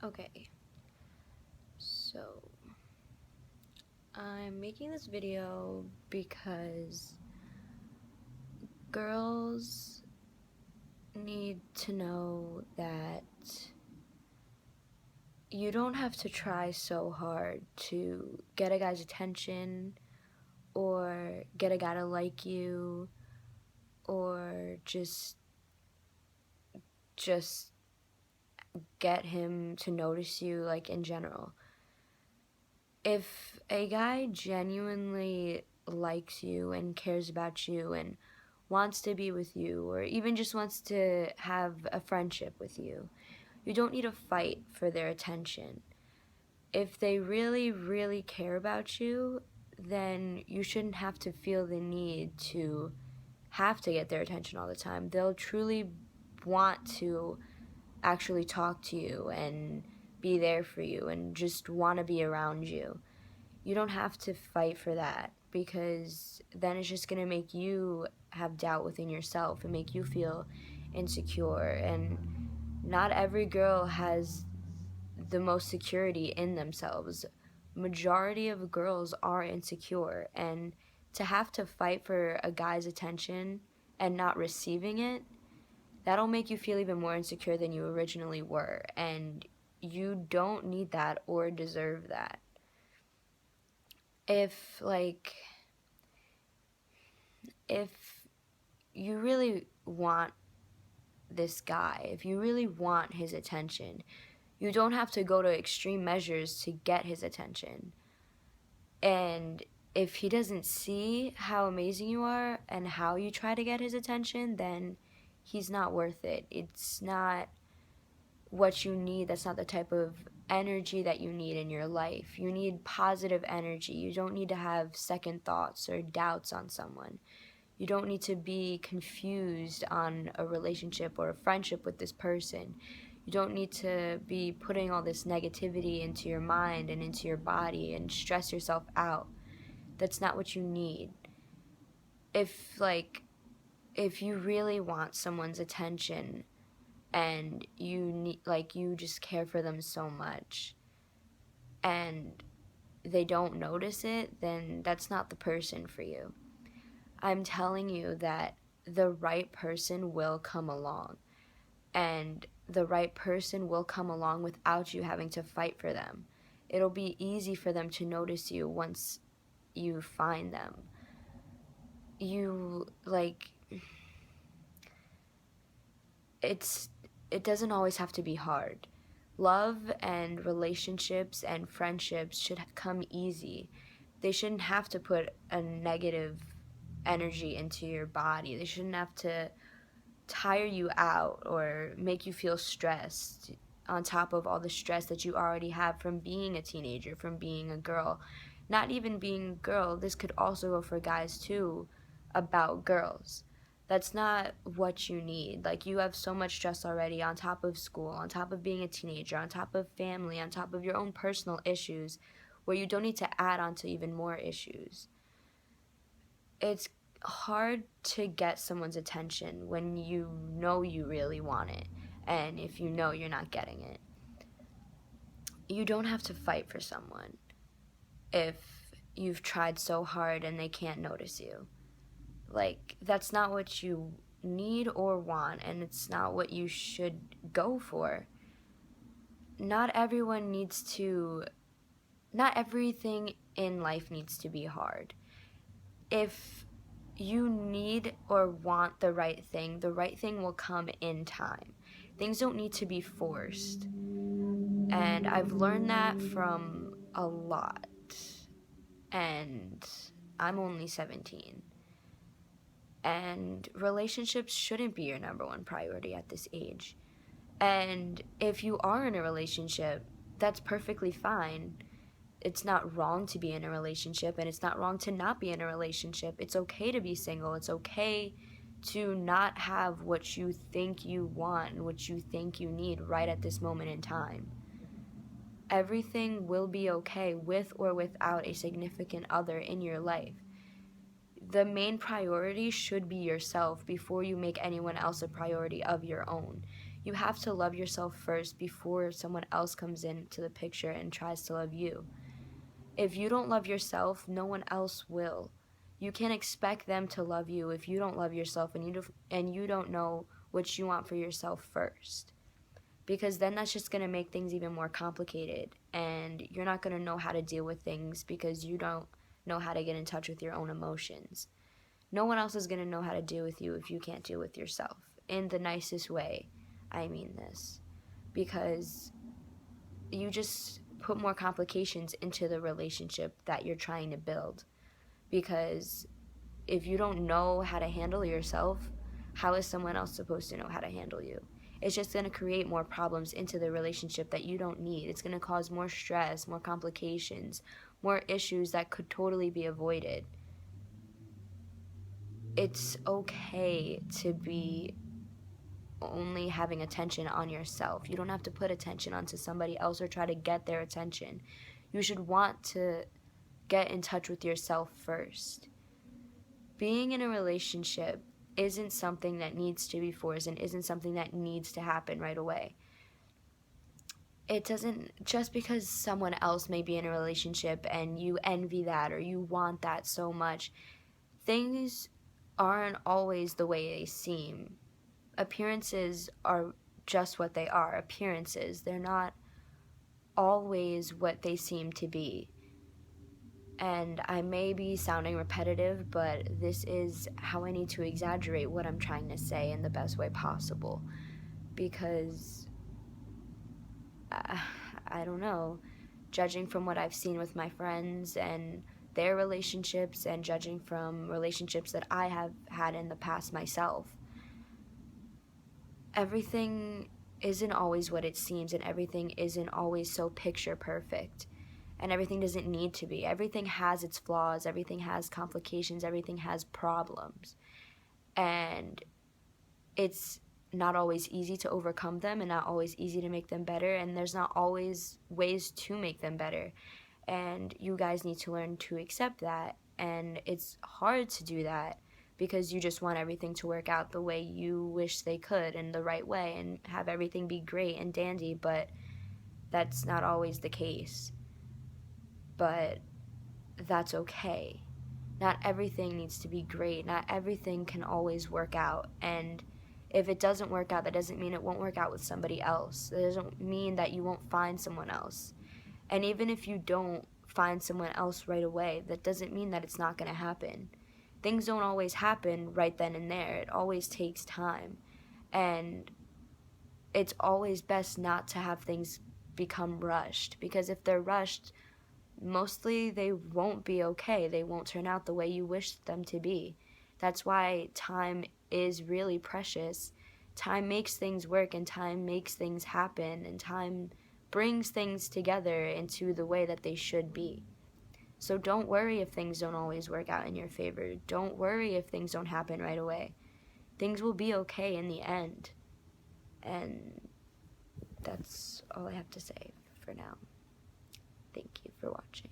Okay, so I'm making this video because girls need to know that you don't have to try so hard to get a guy's attention or get a guy to like you or just get him to notice you, like, in general. If a guy genuinely likes you and cares about you and wants to be with you or even just wants to have a friendship with you, you don't need to fight for their attention. If they really, really care about you, then you shouldn't have to feel the need to have to get their attention all the time. They'll truly want to actually talk to you and be there for you and just want to be around you. You don't have to fight for that, because then it's just going to make you have doubt within yourself and make you feel insecure. And not every girl has the most security in themselves. Majority of girls are insecure, and to have to fight for a guy's attention and not receiving it, that'll make you feel even more insecure than you originally were, and you don't need that or deserve that. If like if you really want this guy, if you really want his attention, you don't have to go to extreme measures to get his attention. And if he doesn't see how amazing you are and how you try to get his attention, then he's not worth it. It's not what you need. That's not the type of energy that you need in your life. You need positive energy. You don't need to have second thoughts or doubts on someone. You don't need to be confused on a relationship or a friendship with this person. You don't need to be putting all this negativity into your mind and into your body and stress yourself out. That's not what you need. If if you really want someone's attention and you just care for them so much and they don't notice it, then that's not the person for you. I'm telling you that the right person will come along, and the right person will come along without you having to fight for them. It'll be easy for them to notice you once you find them. You like it's it doesn't always have to be hard. Love and relationships and friendships should come easy. They shouldn't have to put a negative energy into your body. They shouldn't have to tire you out or make you feel stressed on top of all the stress that you already have from being a teenager, from being a girl. Not even being a girl, this could also go for guys too, about girls. That's not what you need. Like, you have so much stress already on top of school, on top of being a teenager, on top of family, on top of your own personal issues, where you don't need to add on to even more issues. It's hard to get someone's attention when you know you really want it, and if you know you're not getting it. You don't have to fight for someone if you've tried so hard and they can't notice you. Like, that's not what you need or want, and it's not what you should go for. Not everyone needs to, not everything in life needs to be hard. If you need or want the right thing will come in time. Things don't need to be forced. And I've learned that from a lot. And I'm only 17. And relationships shouldn't be your number one priority at this age. And if you are in a relationship, that's perfectly fine. It's not wrong to be in a relationship, and it's not wrong to not be in a relationship. It's okay to be single. It's okay to not have what you think you want and what you think you need right at this moment in time. Everything will be okay with or without a significant other in your life. The main priority should be yourself before you make anyone else a priority of your own. You have to love yourself first before someone else comes into the picture and tries to love you. If you don't love yourself, no one else will. You can't expect them to love you if you don't love yourself and you don't know what you want for yourself first. Because then that's just going to make things even more complicated, and you're not going to know how to deal with things because you don't know how to get in touch with your own emotions. No one else is going to know how to deal with you if you can't deal with yourself. In the nicest way, I mean this. Because you just put more complications into the relationship that you're trying to build. Because if you don't know how to handle yourself, how is someone else supposed to know how to handle you? It's just going to create more problems into the relationship that you don't need. It's going to cause more stress, more complications, more issues that could totally be avoided. It's okay to be only having attention on yourself. You don't have to put attention onto somebody else or try to get their attention. You should want to get in touch with yourself first. Being in a relationship isn't something that needs to be forced and isn't something that needs to happen right away. It doesn't, just because someone else may be in a relationship and you envy that or you want that so much, things aren't always the way they seem. Appearances are just what they are, appearances. They're not always what they seem to be. And I may be sounding repetitive, but this is how I need to exaggerate what I'm trying to say in the best way possible. Because, I don't know, judging from what I've seen with my friends and their relationships and judging from relationships that I have had in the past myself, everything isn't always what it seems, and everything isn't always so picture perfect, and everything doesn't need to be. Everything has its flaws, everything has complications, everything has problems, and it's not always easy to overcome them and not always easy to make them better, and there's not always ways to make them better, and you guys need to learn to accept that. And it's hard to do that because you just want everything to work out the way you wish they could in the right way and have everything be great and dandy, but that's not always the case. But that's okay. Not everything needs to be great. Not everything can always work out. And if it doesn't work out, that doesn't mean it won't work out with somebody else. That doesn't mean that you won't find someone else. And even if you don't find someone else right away, that doesn't mean that it's not going to happen. Things don't always happen right then and there. It always takes time. And it's always best not to have things become rushed, because if they're rushed, mostly they won't be okay. They won't turn out the way you wish them to be. That's why time is really precious. Time makes things work, and time makes things happen, and time brings things together into the way that they should be. So don't worry if things don't always work out in your favor. Don't worry if things don't happen right away. Things will be okay in the end. And that's all I have to say for now. Thank you for watching.